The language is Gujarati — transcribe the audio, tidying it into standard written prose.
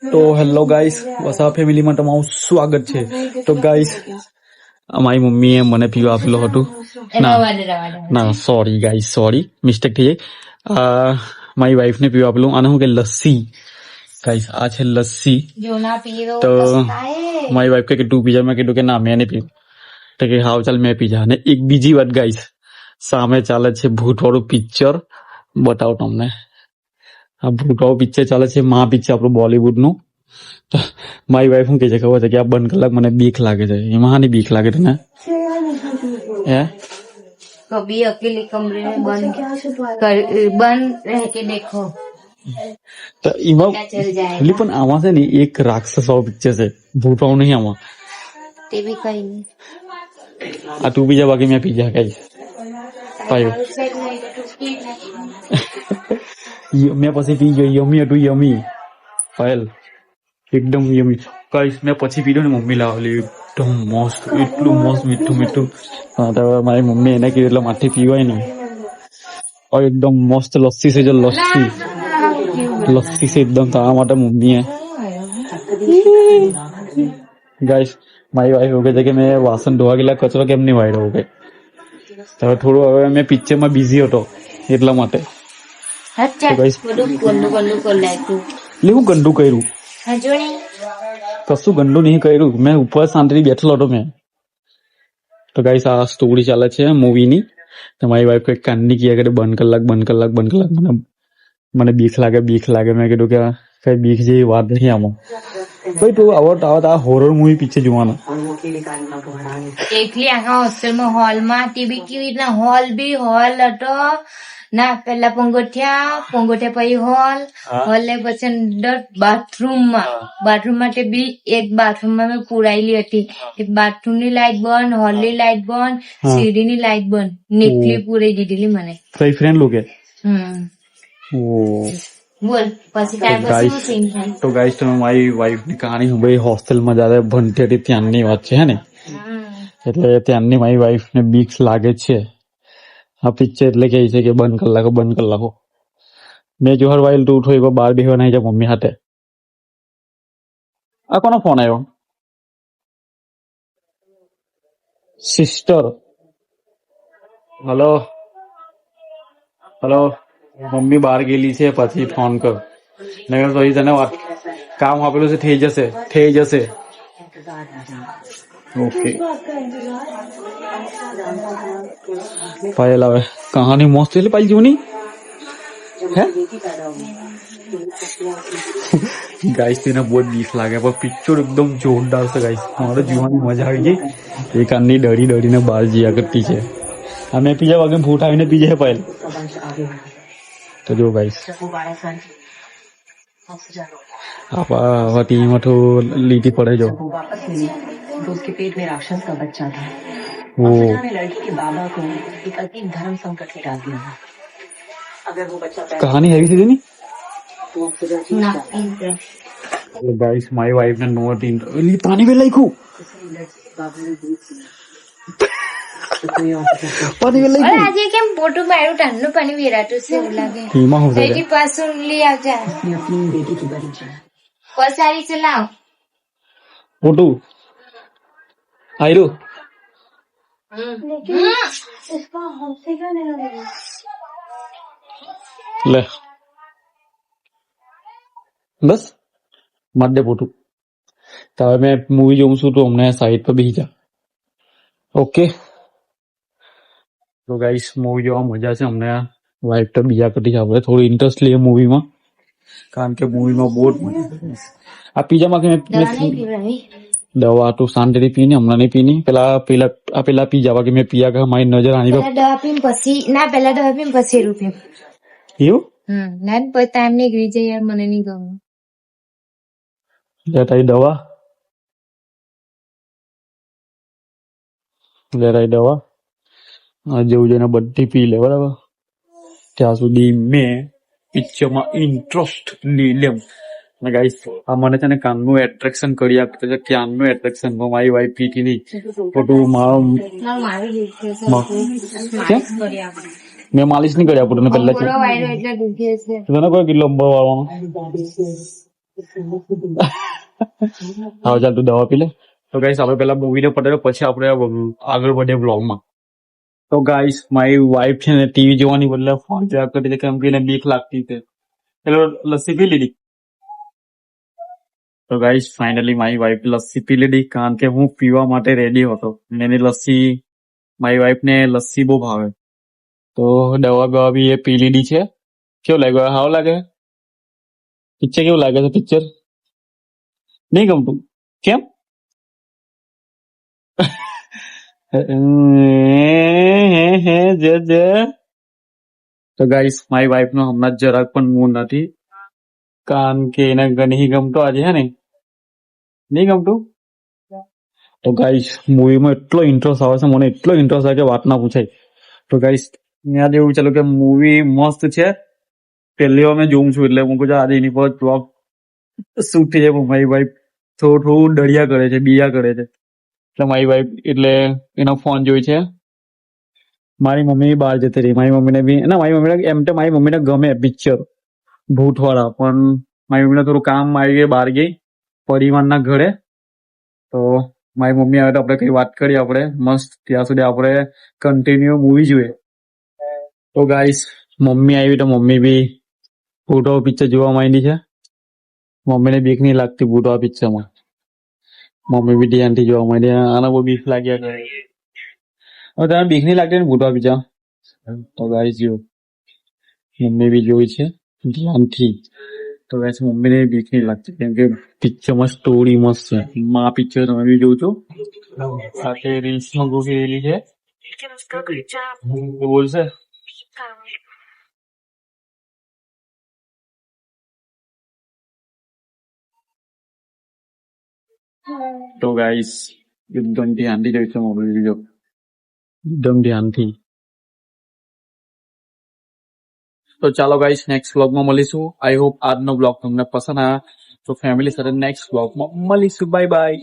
તો હેલો ગાઈસ, વસા ફેમિલીમાં તમારું સ્વાગત છે. તો ગાઈસ, મારી મમ્મીએ મને પીવા આપેલું હતું. ના સોરી ગાઈસ, સોરી, મિસ્ટેક થઈ જાય. મારી વાઈફને પીવા આપેલું. આને શું કે લસ્સી. ગાઈસ, આ છે લસ્સી. તો મારી વાઈફ કે તું પીજા. મેં કીધું કે ના, મેં નહીં પીવું. તો કે હાવ ચાલ મેં પીજા. અને એક બીજી વાત ગાઈસ, સામે ચાલે છે ભૂતવાળું પિક્ચર. બતાવો તમને. આ ભૂતવાળું પિક્ચર ચાલે છે, માં પિક્ચર આપણું બોલીવુડ નું. મારી વાઈફ શું કે છે ખબર છે કે આ બંધ કલાક મને બીક લાગે છે. એમાં હાની બીક લાગે તને? હે? कभी अकेले कमरे में बंद रह के देखो તો એમાં પણ આમાં છે ને એક રાક્ષસ વાળો પિક્ચર છે, ભૂતવાળું નહીં આમાં. તે બી કઈ નહીં. આ તું બીજા બાકી મેં પીજા કઈ પાયો. મેં પછી પી ગયો. યમી હતું, યમી પાયલ, એકદમ યમી. કઈ મેં પછી પીધો ને, મમ્મી લાવેલી એકદમ મસ્ત, એટલું મસ્ત મીઠું મીઠું. તો મારી મમ્મી એને કીધું એટલે માથી પીવાય ને. એકદમ મસ્ત લસ્સી છે, જો લસ્સી લસ્સી છે એકદમ. તારા માટે મમ્મીએ ગાઈસ, મારી વાઈફ એવું કહે છે કે મેં વાસણ ધોવા ગયેલા કચરો કેમ નહીં વાળ્યો. ઓકે, હવે થોડું હવે મેં પિક્ચરમાં બિઝી હતો એટલા માટે. લેવું ગંદુ કર્યું? કશું ગંદુ નહીં કર્યું. મેં ઉપર શાંતિથી બેઠેલો હતો મેં. તો ગાઈસ, આ સ્ટોરી ચાલે છે મૂવીની. મારી વાઈફ કઈ કાનની કિયા કરે બંધ કલાક બંધ કલાક બંધ કલાક. મને બીક લાગે બીક લાગે. મેં કીધું કે કઈ બીક જેવી વાત નહીં આમાં. ભાઈ તું આવત આ હોરર મૂવી પિક્ચર જોવાના એકલી આખા હોસ્ટેલમાં હોલમાં ટીવી કેવી રીતના હોલ બી હોલ હતો ના. પેલા પંગોઠિયા પછી હોલ ને પછી અંદર બાથરૂમ માટે બી એક બાથરૂમમાં મેં પુરાયેલી હતી. એક બાથરૂમ ની લાઈટ બંધ, હોલ ની લાઈટ બંધ, સીડી ની લાઈટ બંધ, નીકળી પુરાઈ દીધેલી મને. કઈ ફ્રેન્ડ લોકો? બોલ પછી તો ગાઈસ, તમે મારી વાઈફ ની કહાની હું ભાઈ હોસ્ટેલમાં જયારે ભણતી હતી ત્યાંની વાત છે હે ને. એટલે ત્યાંની મારી વાઈફ ને બીક લાગે છે. આ પિક્ચર એટલે કે છે કે બંધ કલાકો. મેં જોહર વાઈલ તું ઉઠો એક બાર બેહવા નહીં જાય મમ્મી હાથે. આ કોનો ફોન આવ્યો? સિસ્ટર. હલો હલો, મમ્મી બહાર ગયેલી છે, પછી ફોન કર. નગર પછી તને કામ આપેલું છે, થઈ જશે. ઓકે પાયલ, આવે કહાની મસ્ત એટલે પાયલ જોની હે. ગાઈસ, તેને બહુ જ બીક લાગે પણ પિક્ચર એકદમ જોરદાર છે ગાઈસ. મારે જોવાની મજા આવી ગઈ. એક આની ડરીને બહાર જયા કરતી છે. અમે પીજા વાગે ભૂત આવીને પીજે પાયલ. તો જો ગાઈસ, આપા ટીવીમાં તો લીટી પડે જો. तो उसके पेट में राक्षस का बच्चा था। वो ने लड़की के बाबा को एक अति धर्म संकट में डाल दिया। अगर वो बच्चा कहानी हैवी थी नहीं तो गाइस, माय वाइफ ने नोट इन पानी में लाइको પાણી વેલાઈ ગયું. આજે કેમ મોટું મારું ઠંડુ પાણી વેરાતું છે એવું લાગે. એમાં હું થાય પાછું લઈ આવજા. अपनी बेटी की बड़ी जान પસારી છે લાવ. મોટું આયરું લે બસ માર દે પોટું. તો હવે મેં મૂવી જોઉં છું, તો અમને સાઈડ પર બેસી જા. ઓકે, તો ગાઈસ, મૂવી જોવા મજા છે અમને. વાઈફ તો બીજા કરતી છે. આપણે થોડું ઇન્ટરેસ્ટ લઈએ મૂવીમાં, કારણ કે મૂવીમાં બહુ જ મજા. આ પીજામાં કે દવા તો શાંતિથી પીને હમણાં નહીં પીની. પેલા પી જવા કે મેં પીયા કે મારી નજર આની દવા પીને પછી ના, પેલા દવા પીને પછી રૂપિયા એવું. ના પછી ટાઈમ નીકળી જાય યાર, મને નહીં ગમે. લેટાઈ દવા જેવું જેને બધી પી લે બરાબર. ત્યાં સુધી મેં પિક્ચરમાં ઇન્ટરેસ્ટ લઈ લેમ. ગાઈસ, આ મને છે ને કાનનું એટ્રેક્શન કરી આપતું છે. ક્યાંનું એટ્રેક્શન મારી વાઈફ પીટી નહીં. ખોટું મારો મેં માલિશ નહીં કરી આપું તને પહેલા. તને કોઈ કેટલો અંબર વાળવાનો ચાલ તું દવા પી લે. તો ગાઈસ આપણે પેલા મૂવીને પટાવ્યો પછી આપણે આગળ વધીએ વ્લોગમાં. તો ગાઈસ મારી વાઈફ છે ને ટીવી જોવાની બદલે ફોન જોયા કરતી હતી કેમ કે એને બીક લાગતી હતી. એટલે લસ્સી પી લીધી. તો ગાઈસ ફાઇનલી મારી વાઈફ લસ્સી પી લીધી કારણ કે હું પીવા માટે રેડી હતો. અને એની લસ્સી મારી વાઈફ ને લસ્સી બહુ ભાવે. તો દવા બવા બી એ પી લીધી છે. કેવું લાગ્યું? હાવ લાગે? પિક્ચર કેવું લાગે છે? પિક્ચર નહીં ગમતું કેમ? તો ગાઈસ મારી વાઈફ નો હમણાં જરાક પણ મૂડ નથી કારણ કે એને નહીં ગમતો આજે હે ને નહીં ગમતું. તો ગાઈસ મૂવીમાં એટલો ઇન્ટરેસ્ટ આવે છે મને એટલો ઇન્ટરેસ્ટ આવે કે વાત ના પૂછાય. તો ગાઈસ મેં આજે એવું ચાલ્યું કે મૂવી મસ્ત છે. પહેલી વાર મેં જોઉં છું એટલે હું કહું આજે એની પર બ્લોગ શૂટ થઈ જાય. મારી વાઈફ થોડું ડરિયા કરે છે બીયા કરે છે એટલે મારી વાઈફ એટલે એનો ફોન જોઈ છે. મારી મમ્મી બહાર જતી રહી. મારી મમ્મીને બી ના મારી મમ્મીને એમ તો મારી મમ્મીને ગમે પિક્ચર ભૂતવાળા પણ મારી મમ્મીને થોડું કામ આવી ગઈ બહાર ગઈ પરિવારના ઘરે. તો મારી મમ્મી આવે તો આપણે કઈ વાત કરીએ આપણે મસ્ત ત્યાં સુધી આપણે કન્ટિન્યુ મૂવી જોઈએ. તો ગાઈસ મમ્મી આવી તો મમ્મી બી ભૂતવાળું પિક્ચર જોવા માંડી છે. મમ્મીને બીક નહીં લાગતી ભૂતવાળા પિક્ચરમાં. મમ્મી બી ધ્યાનથી જોવા માંડી. આના બહુ બીક લાગ્યા કરે. હવે તને બીક નહીં લાગતી ને ભૂતવાળા પિક્ચર? તો ગાઈસ જો મમ્મી બી જોઈ છે ધ્યાનથી. તો ગાઈસ મમ્મીને બીક નહીં લાગતી કેમ કે પિક્ચરમાં સ્ટોરી મસ્ત છે. આ પિક્ચર તમે બી જોજો. સાથે રીલ્સમાં ગોઠવેલી છે. બોલશે તો ગાઈસ એકદમ ધ્યાનથી જોઈશું મોબાઈલ વિડીયો એકદમ ધ્યાનથી. તો ચાલો ગાઈસ નેક્સ્ટ વ્લોગમાં મળીશું. આઈ હોપ આજનો વ્લોગ તમને પસંદ આવ્યા. તો ફેમિલી સાથે નેક્સ્ટ વ્લોગમાં મળીશું. Bye bye.